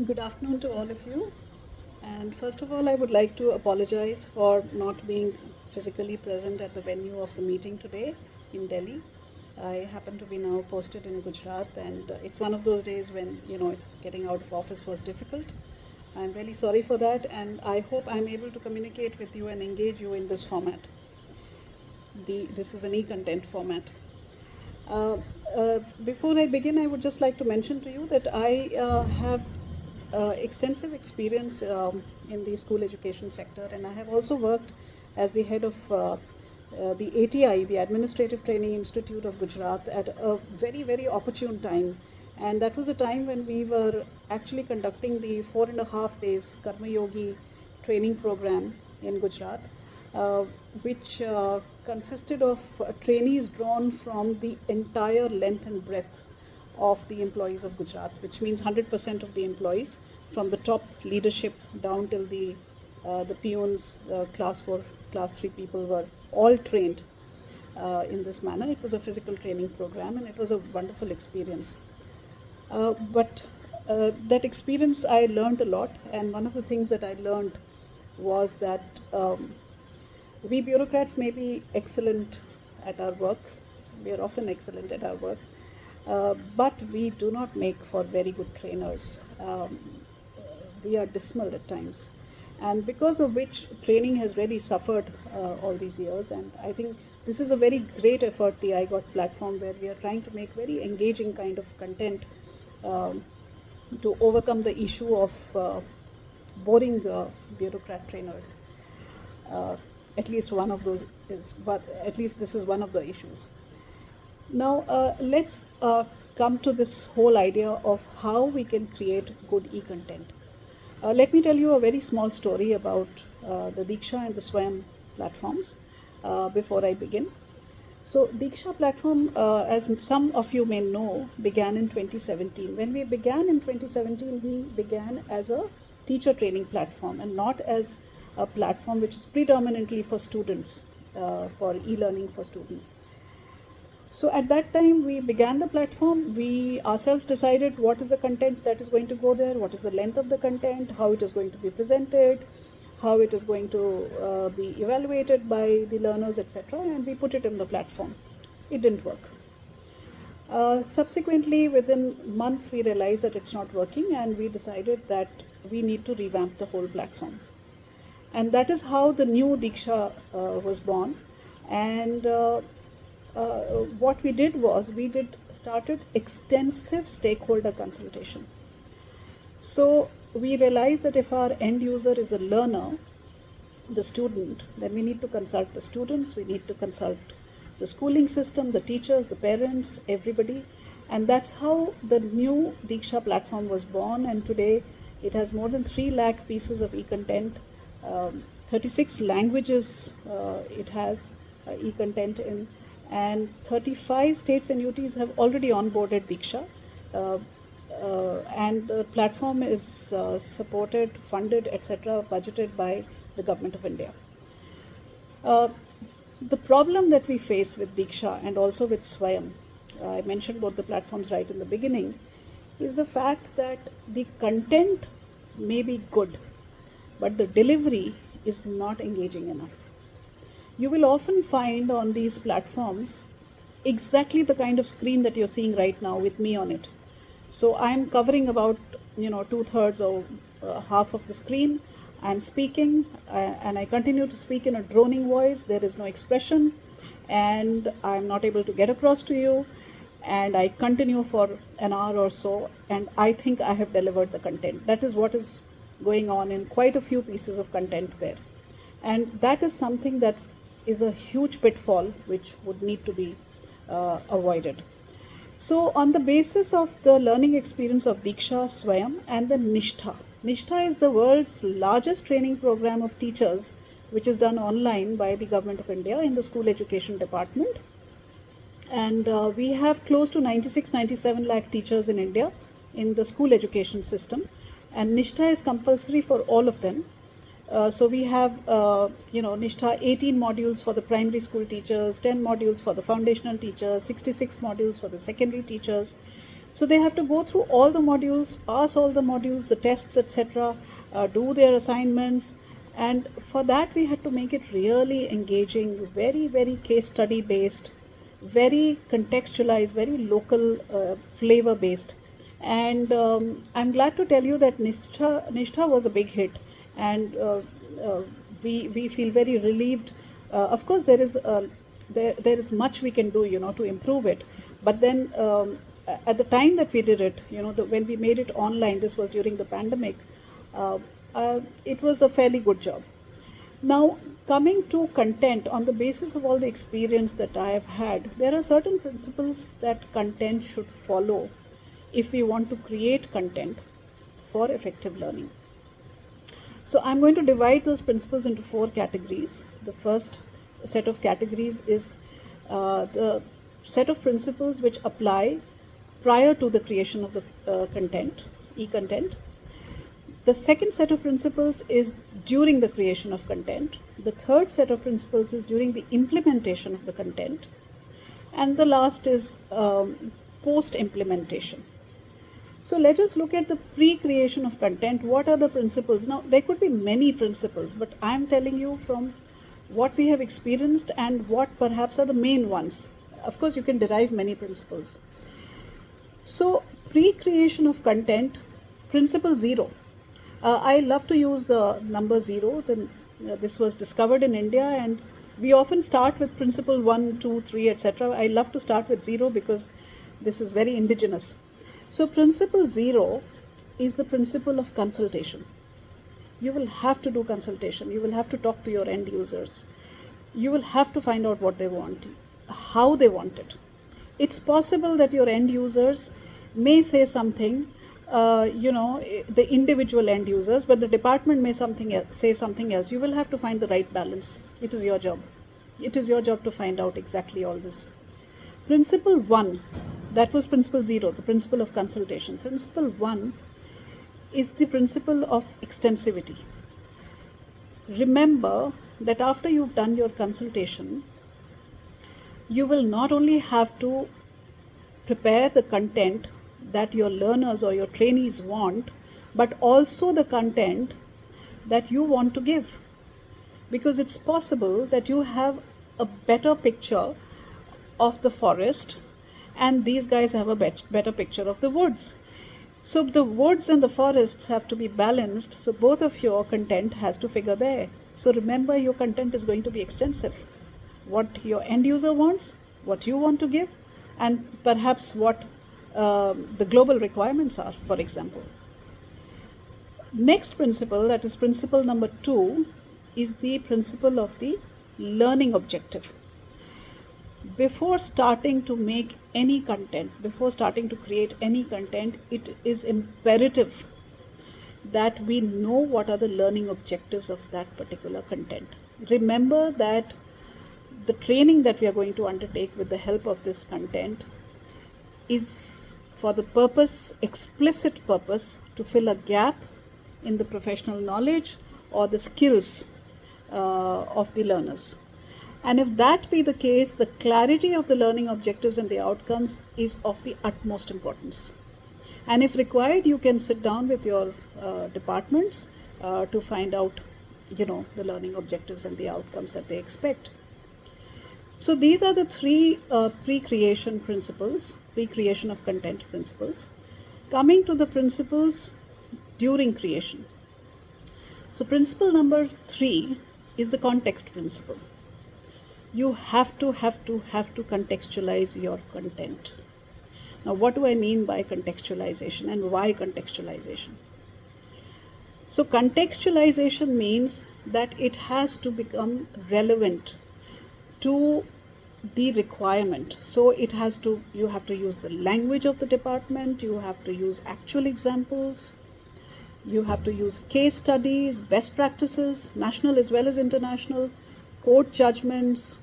Good afternoon to all of you. And first of all, I would like to apologize for not being physically present at the venue of the meeting today in Delhi. I happen to be now posted in Gujarat, and it's one of those days when, getting out of office was difficult. I'm really sorry for that, and I hope I'm able to communicate with you and engage you in this format. This is an e-content format. Uh, Before I begin, I would just like to mention to you that I have extensive experience in the school education sector, and I have also worked as the head of the ATI, the Administrative Training Institute of Gujarat, at a very, very opportune time. And that was a time when we were actually conducting the 4.5 days Karma Yogi training program in Gujarat, uh, which consisted of trainees drawn from the entire length and breadth of the employees of Gujarat, which means 100% of the employees from the top leadership down till the peons, class 4, class 3 people were all trained in this manner. It was a physical training program and it was a wonderful experience. But that experience, I learned a lot, and one of the things that I learned was that we bureaucrats may be excellent at our work. We are often excellent at our work, but we do not make for very good trainers. We are dismal at times, and because of which training has really suffered all these years. And I think this is a very great effort, the iGOT platform, where we are trying to make very engaging kind of content um, to overcome the issue of boring bureaucrat trainers. Uh, at least one of those is, but at least this is one of the issues. Now, let's come to this whole idea of how we can create good e-content. Let me tell you a very small story about the Diksha and the Swayam platforms before I begin. So, Diksha platform, as some of you may know, began in 2017. When we began in 2017, we began as a teacher training platform and not as a platform which is predominantly for students, for e-learning for students. So at that time, we began the platform. We ourselves decided what is the content that is going to go there, what is the length of the content, how it is going to be presented, how it is going to be evaluated by the learners, etc. And we put it in the platform. It didn't work. Subsequently, within months, we realized that it's not working, and we decided that we need to revamp the whole platform. And that is how the new Diksha was born. And what we did was started extensive stakeholder consultation. So we realized that if our end user is the learner, the student, then we need to consult the students, we need to consult the schooling system, the teachers, the parents, everybody. And that's how the new Diksha platform was born. And today it has more than 3 lakh pieces of e-content, 36 languages it has e-content in, and 35 states and UTs have already onboarded Diksha. And the platform is supported, funded, etc., budgeted by the government of India. The problem that we face with Diksha and also with Swayam, I mentioned both the platforms right in the beginning, is the fact that the content may be good, but the delivery is not engaging enough. You will often find on these platforms exactly the kind of screen that you're seeing right now with me on it. So I'm covering about 2/3 or half of the screen. I'm speaking and I continue to speak in a droning voice. There is no expression and I'm not able to get across to you. And I continue for an hour or so, and I think I have delivered the content. That is what is going on in quite a few pieces of content there. And that is something that is a huge pitfall which would need to be avoided. So, on the basis of the learning experience of Diksha, Swayam, and the Nishtha, Nishtha is the world's largest training program of teachers, which is done online by the Government of India in the School Education Department. And we have close to 96-97 lakh teachers in India in the school education system. And Nishtha is compulsory for all of them. So we have, Nishtha 18 modules for the primary school teachers, 10 modules for the foundational teachers, 66 modules for the secondary teachers. So they have to go through all the modules, pass all the modules, the tests, etc., do their assignments. And for that, we had to make it really engaging, very, very case study based, very contextualized, very local flavor based. And I'm glad to tell you that Nishtha was a big hit, and we feel very relieved. Of course, there is much we can do, to improve it. But then at the time that we did it, when we made it online, this was during the pandemic. It was a fairly good job. Now, coming to content, on the basis of all the experience that I have had, there are certain principles that content should follow if we want to create content for effective learning. So I'm going to divide those principles into 4 categories. The first set of categories is the set of principles which apply prior to the creation of the content, e-content. The second set of principles is during the creation of content. The third set of principles is during the implementation of the content. And the last is post-implementation. So let us look at the pre-creation of content. What are the principles? Now, there could be many principles, but I'm telling you from what we have experienced and what perhaps are the main ones. Of course, you can derive many principles. So, pre-creation of content, principle 0. I love to use the number 0. This was discovered in India, and we often start with principle 1, 2, 3, etc. I love to start with 0 because this is very indigenous. So principle 0 is the principle of consultation. You will have to do consultation. You will have to talk to your end users. You will have to find out what they want, how they want it. It's possible that your end users may say something, the individual end users, but the department may say something else. You will have to find the right balance. It is your job. It is your job to find out exactly all this. Principle 1, that was principle 0, the principle of consultation. Principle 1 is the principle of extensivity. Remember that after you've done your consultation, you will not only have to prepare the content that your learners or your trainees want, but also the content that you want to give. Because it's possible that you have a better picture of the forest and these guys have a better picture of the woods. So the woods and the forests have to be balanced, so both of your content has to figure there. So remember, your content is going to be extensive. What your end user wants, what you want to give, and perhaps what the global requirements are, for example. Next principle, that is principle number 2, is the principle of the learning objective. Before starting to make any content, before starting to create any content, it is imperative that we know what are the learning objectives of that particular content. Remember that the training that we are going to undertake with the help of this content is for the purpose, explicit purpose, to fill a gap in the professional knowledge or the skills of the learners. And if that be the case, the clarity of the learning objectives and the outcomes is of the utmost importance. And if required, you can sit down with your departments to find out, the learning objectives and the outcomes that they expect. So these are the 3 pre-creation principles, pre-creation of content principles. Coming to the principles during creation. So principle number 3 is the context principle. You have to contextualize your content. Now, what do I mean by contextualization and why contextualization? So contextualization means that it has to become relevant to the requirement. So you have to use the language of the department, you have to use actual examples, you have to use case studies, best practices, national as well as international, court judgments,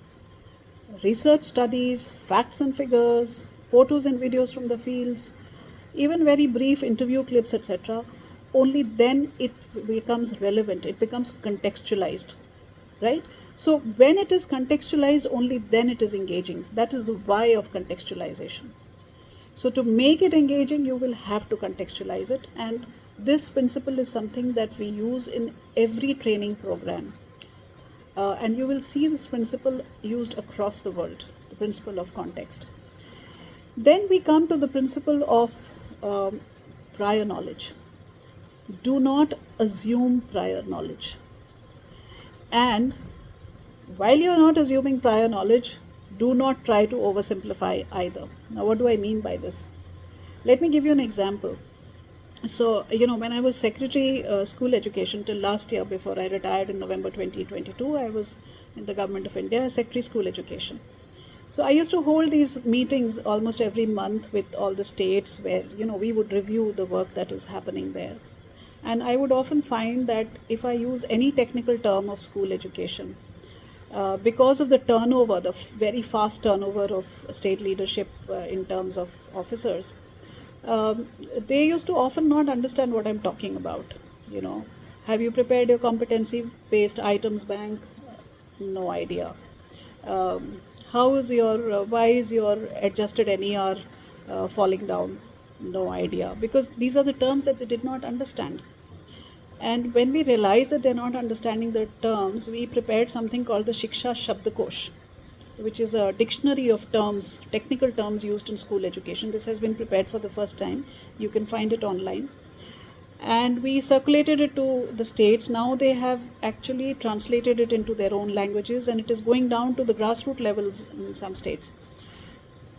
research studies, facts and figures, photos and videos from the fields, even very brief interview clips, etc. Only then it becomes relevant, it becomes contextualized, right? So when it is contextualized, only then it is engaging. That is the why of contextualization. So to make it engaging, you will have to contextualize it, and this principle is something that we use in every training program. And you will see this principle used across the world, the principle of context. Then we come to the principle of prior knowledge. Do not assume prior knowledge. And while you're not assuming prior knowledge, do not try to oversimplify either. Now, what do I mean by this? Let me give you an example. So, when I was secretary school education till last year, before I retired in November 2022, I was in the government of India as secretary school education. So I used to hold these meetings almost every month with all the states where, we would review the work that is happening there. And I would often find that if I use any technical term of school education, because of the turnover, the very fast turnover of state leadership in terms of officers, they used to often not understand what I'm talking about. Have you prepared your competency-based items bank? No idea. Why is your adjusted NER falling down? No idea, because these are the terms that they did not understand. And when we realized that they're not understanding the terms, we prepared something called the Shiksha Shabdakosh, which is a dictionary of terms, technical terms used in school education. This has been prepared for the first time. You can find it online. And we circulated it to the states. Now they have actually translated it into their own languages, and it is going down to the grassroots levels in some states.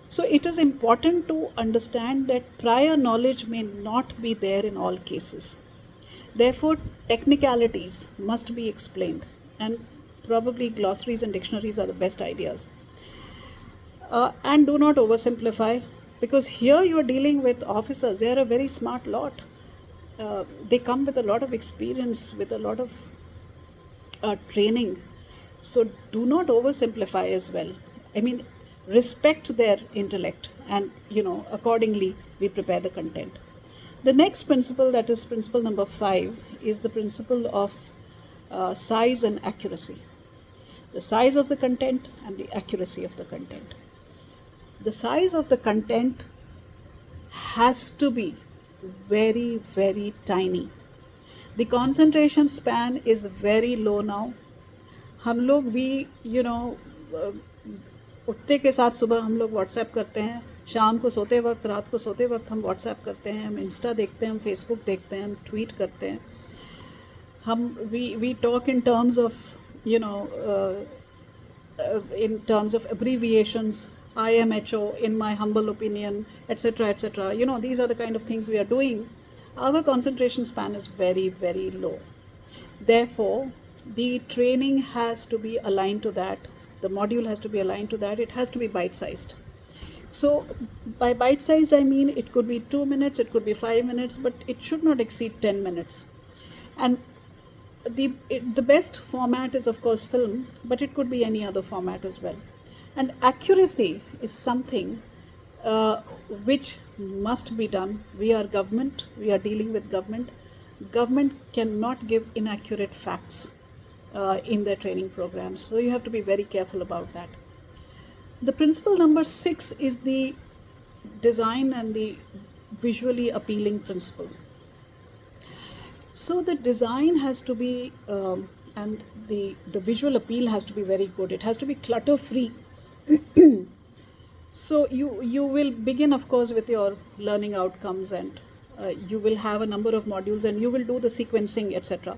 So it is important to understand that prior knowledge may not be there in all cases. Therefore, technicalities must be explained, and probably glossaries and dictionaries are the best ideas. And do not oversimplify, because here you are dealing with officers. They are a very smart lot. They come with a lot of experience, with a lot of training. So do not oversimplify as well. I mean, respect their intellect, and accordingly we prepare the content. The next principle, that is principle number 5, is the principle of size and accuracy. The size of the content and the accuracy of the content. The size of the content has to be very, very tiny. The concentration span is very low now. हम लोग भी उठते के साथ सुबह हम लोग WhatsApp करते हैं, शाम को सोते वक्त, रात को सोते वक्त हम व्हाट्सएप करते हैं, हम इंस्टा देखते हैं, हम फेसबुक देखते हैं, हम ट्वीट करते हैं, हम we talk in terms of in terms of abbreviations, IMHO, in my humble opinion, etc., etc. These are the kind of things we are doing. Our concentration span is very, very low. Therefore, the training has to be aligned to that. The module has to be aligned to that. It has to be bite-sized. So, by bite-sized, I mean it could be 2 minutes, it could be 5 minutes, but it should not exceed 10 minutes. And the best format is, of course, film, but it could be any other format as well. And accuracy is something which must be done. We are government, we are dealing with government. Government cannot give inaccurate facts in their training programs. So you have to be very careful about that. The principle number 6 is the design and the visually appealing principle. So the design has to be, and the visual appeal has to be very good. It has to be clutter-free. So you will begin, of course, with your learning outcomes, and you will have a number of modules, and you will do the sequencing, etc.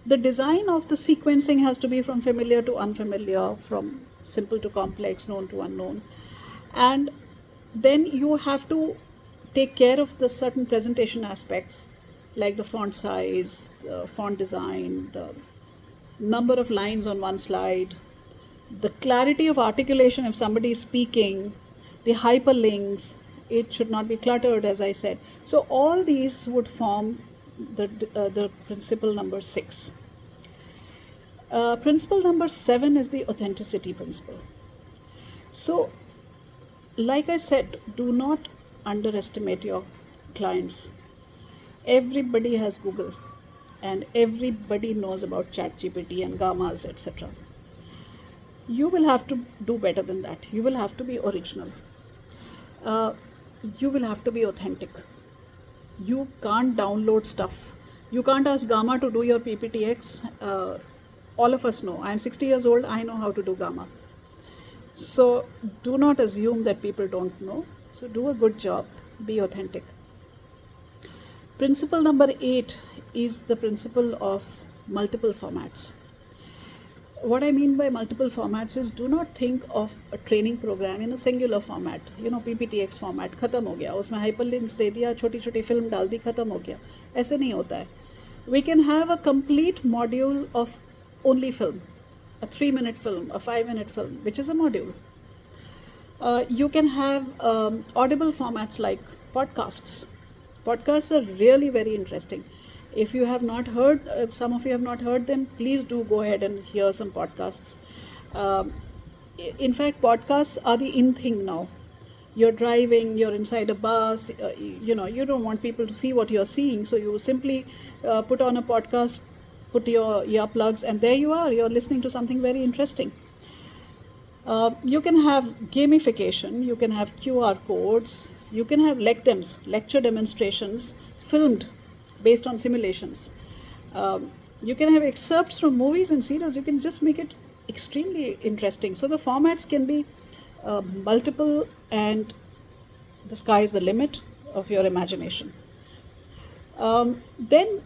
The design of the sequencing has to be from familiar to unfamiliar, from simple to complex, known to unknown. And then you have to take care of the certain presentation aspects, like the font size, the font design, the number of lines on one slide, the clarity of articulation if somebody is speaking, the hyperlinks. It should not be cluttered, as I said. So all these would form the principle number 6. Principle number 7 is the authenticity principle. So, like I said, do not underestimate your clients. Everybody has Google, and everybody knows about ChatGPT and Gammas, etc. You will have to do better than that. You will have to be original. you will have to be authentic. You can't download stuff. You can't ask Gamma to do your PPTX. All of us know. I'm 60 years old. I know how to do Gamma. So do not assume that people don't know. So do a good job. Be authentic. Principle number 8 is the principle of multiple formats. What I mean by multiple formats is, do not think of a training program in a singular format. PPTX format, खत्म हो गया, उसमें hyperlinks दे दिया, छोटी छोटी film डाल दी, खत्म हो गया. ऐसे नहीं होता है. We can have a complete module of only film, a 3-minute film, a 5-minute film, which is a module. You can have audible formats like podcasts. Podcasts are really very interesting. If you have not heard, some of you have not heard them, please do go ahead and hear some podcasts. In fact, podcasts are the in thing now. You're driving, you're inside a bus, you don't want people to see what you're seeing, so you simply put on a podcast, put your earplugs, and there you are, you're listening to something very interesting. You can have gamification, you can have QR codes, you can have lectins, lecture demonstrations, filmed based on simulations. You can have excerpts from movies and serials. You can just make it extremely interesting. So the formats can be multiple, and the sky is the limit of your imagination. Then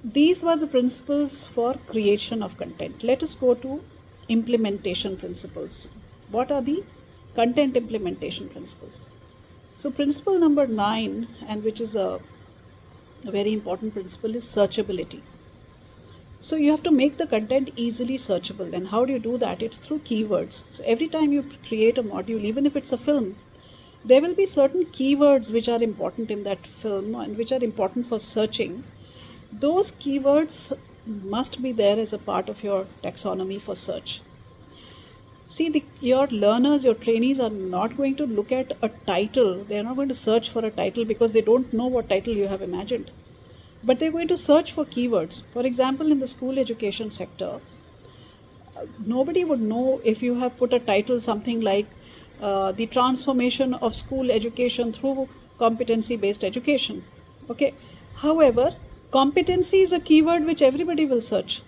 these were the principles for creation of content. Let us go to implementation principles. What are the content implementation principles? So principle number 9, and which is a very important principle, is searchability. So you have to make the content easily searchable. And how do you do that? It's through keywords. So every time you create a module, even if it's a film, there will be certain keywords which are important in that film and which are important for searching. Those keywords must be there as a part of your taxonomy for search. See, your learners, your trainees are not going to look at a title. They're not going to search for a title because they don't know what title you have imagined. But they're going to search for keywords. For example, in the school education sector, nobody would know if you have put a title something like the transformation of school education through competency-based education. Okay. However, competency is a keyword which everybody will search.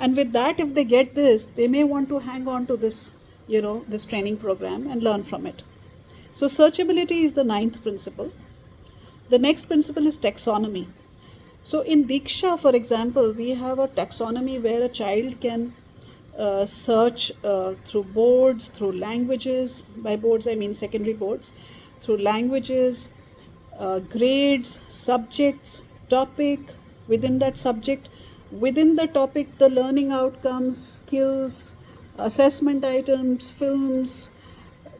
And with that, if they get this, they may want to hang on to this, this training program and learn from it. So searchability is the 9th principle. The next principle is taxonomy. So in Diksha, for example, we have a taxonomy where a child can search through boards, through languages. By boards, I mean secondary boards. Through languages, grades, subjects, topic, within that subject, within the topic, the learning outcomes, skills, assessment items, films,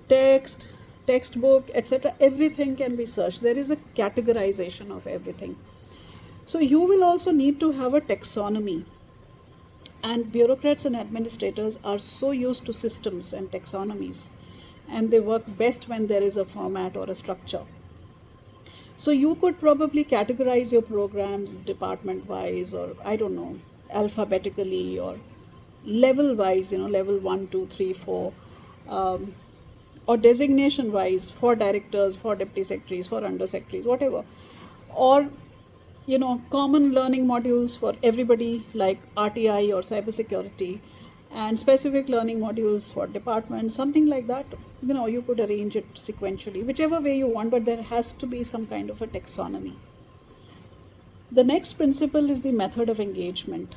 text, textbook, etc. Everything can be searched. There is a categorization of everything. So you will also need to have a taxonomy. And bureaucrats and administrators are so used to systems and taxonomies, and they work best when there is a format or a structure. So you could probably categorize your programs department-wise, or I don't know, alphabetically or level-wise, level 1, 2, 3, 4, or designation-wise for directors, for deputy secretaries, for under-secretaries, whatever. Or, common learning modules for everybody like RTI or cybersecurity, and specific learning modules for departments, something like that. You could arrange it sequentially, whichever way you want, but there has to be some kind of a taxonomy. The next principle is the method of engagement.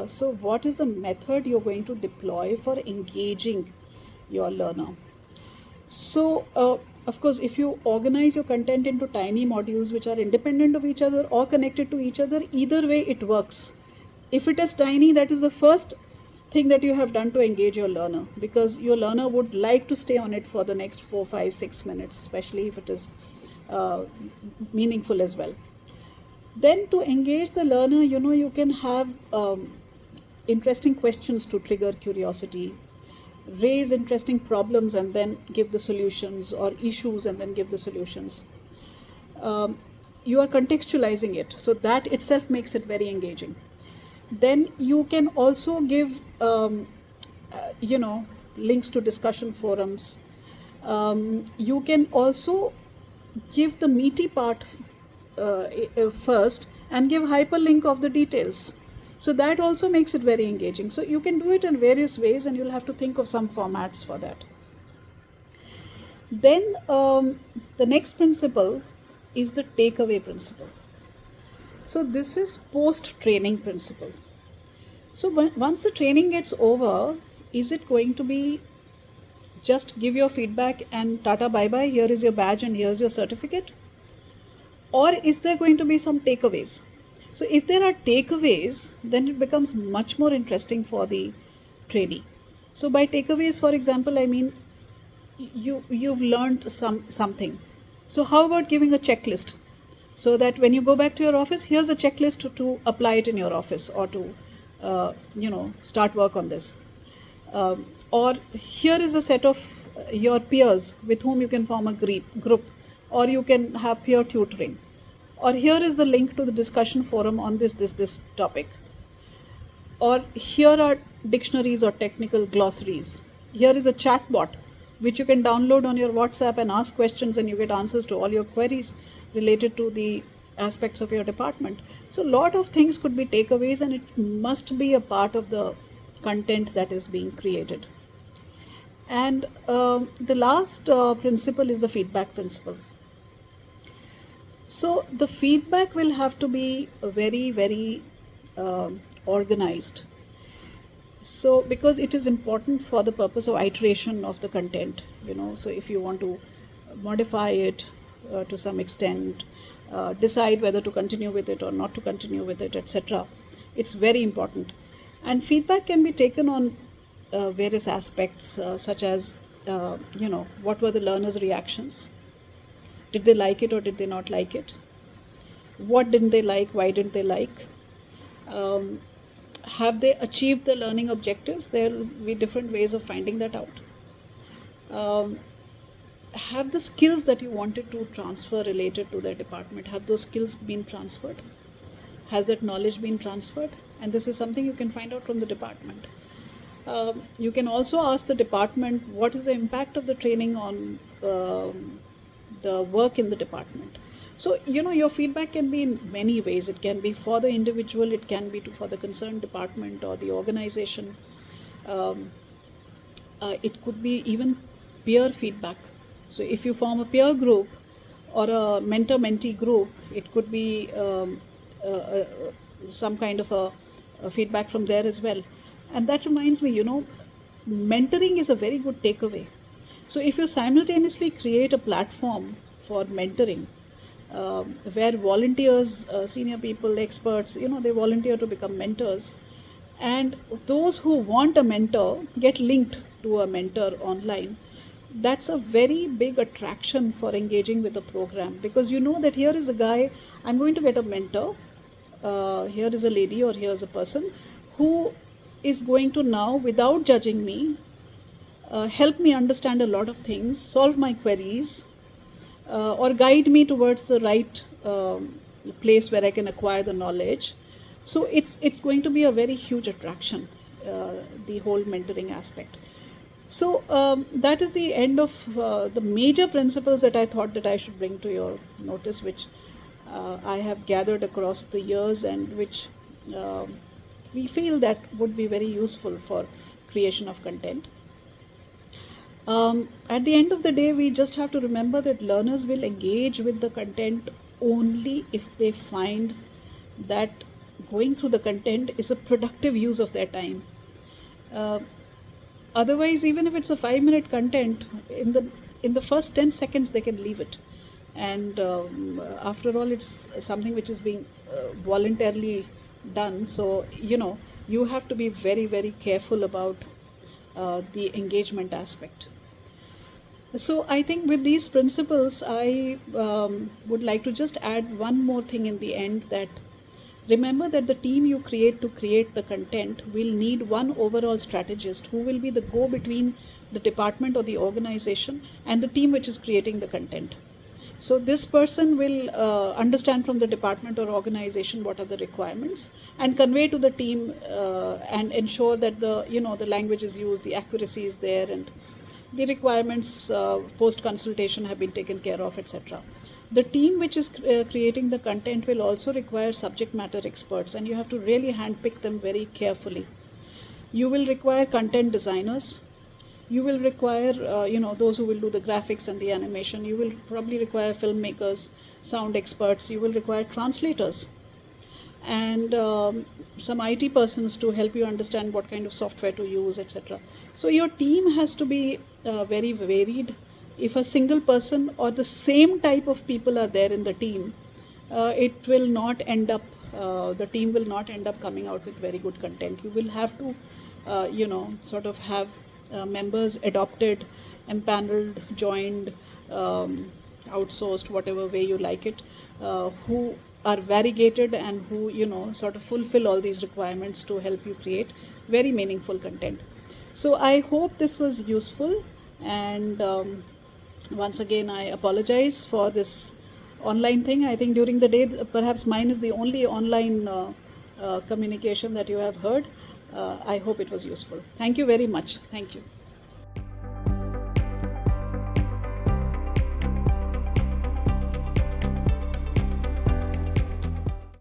So what is the method you're going to deploy for engaging your learner? So, of course, if you organize your content into tiny modules which are independent of each other or connected to each other, either way it works. If it is tiny, that is the first thing that you have done to engage your learner, because your learner would like to stay on it for the next 4, 5, 6 minutes, especially if it is meaningful as well. Then to engage the learner, you can have interesting questions to trigger curiosity, raise interesting problems and then give the solutions, or issues and then give the solutions. You are contextualizing it, so that itself makes it very engaging. Then you can also give, links to discussion forums. You can also give the meaty part first and give hyperlink of the details. So that also makes it very engaging. So you can do it in various ways, and you'll have to think of some formats for that. Then the next principle is the takeaway principle. So this is post-training principle. So once the training gets over, is it going to be just give your feedback and tata bye-bye, here is your badge and here's your certificate? Or is there going to be some takeaways? So if there are takeaways, then it becomes much more interesting for the trainee. So by takeaways, for example, I mean you've learned something. So how about giving a checklist, so that when you go back to your office, here's a checklist to apply it in your office, or to start work on this. Or here is a set of your peers with whom you can form a group, or you can have peer tutoring. Or here is the link to the discussion forum on this topic. Or here are dictionaries or technical glossaries. Here is a chatbot which you can download on your WhatsApp and ask questions, and you get answers to all your queries related to the aspects of your department. So a lot of things could be takeaways, and it must be a part of the content that is being created. And the last principle is the feedback principle. So the feedback will have to be very, very organized. So because it is important for the purpose of iteration of the content, so if you want to modify it to some extent, decide whether to continue with it or not to continue with it, etc., it's very important. And feedback can be taken on various aspects, such as what were the learners' reactions? Did they like it or did they not like it? What didn't they like? Why didn't they like? Have they achieved the learning objectives? There will be different ways of finding that out. Have the skills that you wanted to transfer related to their department, have those skills been transferred? Has that knowledge been transferred? And this is something you can find out from the department. You can also ask the department, what is the impact of the training on the work in the department? So, your feedback can be in many ways. It can be for the individual, it can be for the concerned department or the organization. It could be even peer feedback. So if you form a peer group or a mentor-mentee group, it could be some kind of a feedback from there as well. And that reminds me, mentoring is a very good takeaway. So if you simultaneously create a platform for mentoring, where volunteers, senior people, experts, they volunteer to become mentors, and those who want a mentor get linked to a mentor online, that's a very big attraction for engaging with the program, because that here is a guy, I'm going to get a mentor, here is a lady or here is a person who is going to now, without judging me, help me understand a lot of things, solve my queries, or guide me towards the right place where I can acquire the knowledge. So it's going to be a very huge attraction, the whole mentoring aspect. So that is the end of the major principles that I thought that I should bring to your notice, which I have gathered across the years, and which we feel that would be very useful for creation of content. At the end of the day, we just have to remember that learners will engage with the content only if they find that going through the content is a productive use of their time. Otherwise, even if it's a 5-minute content, in the first 10 seconds they can leave it. And after all, it's something which is being voluntarily done. So, you have to be very, very careful about the engagement aspect. So I think with these principles, I would like to just add one more thing in the end, that remember that the team you create to create the content will need one overall strategist who will be the go-between the department or the organization and the team which is creating the content. So this person will understand from the department or organization what are the requirements, and convey to the team and ensure that the language is used, the accuracy is there, and the requirements post consultation have been taken care of, etc. The team which is creating the content will also require subject matter experts, and you have to really handpick them very carefully. You will require content designers. You will require those who will do the graphics and the animation. You will probably require filmmakers, sound experts. You will require translators, and some IT persons to help you understand what kind of software to use, etc. So your team has to be very varied. If a single person or the same type of people are there in the team, it will not end up, the team will not end up coming out with very good content. You will have to, sort of have members adopted, empaneled, joined, outsourced, whatever way you like it, who are variegated and who sort of fulfill all these requirements to help you create very meaningful content. So I hope this was useful, and once again I apologize for this online thing. I think during the day perhaps mine is the only online communication that you have heard. I hope it was useful. Thank you very much. Thank you.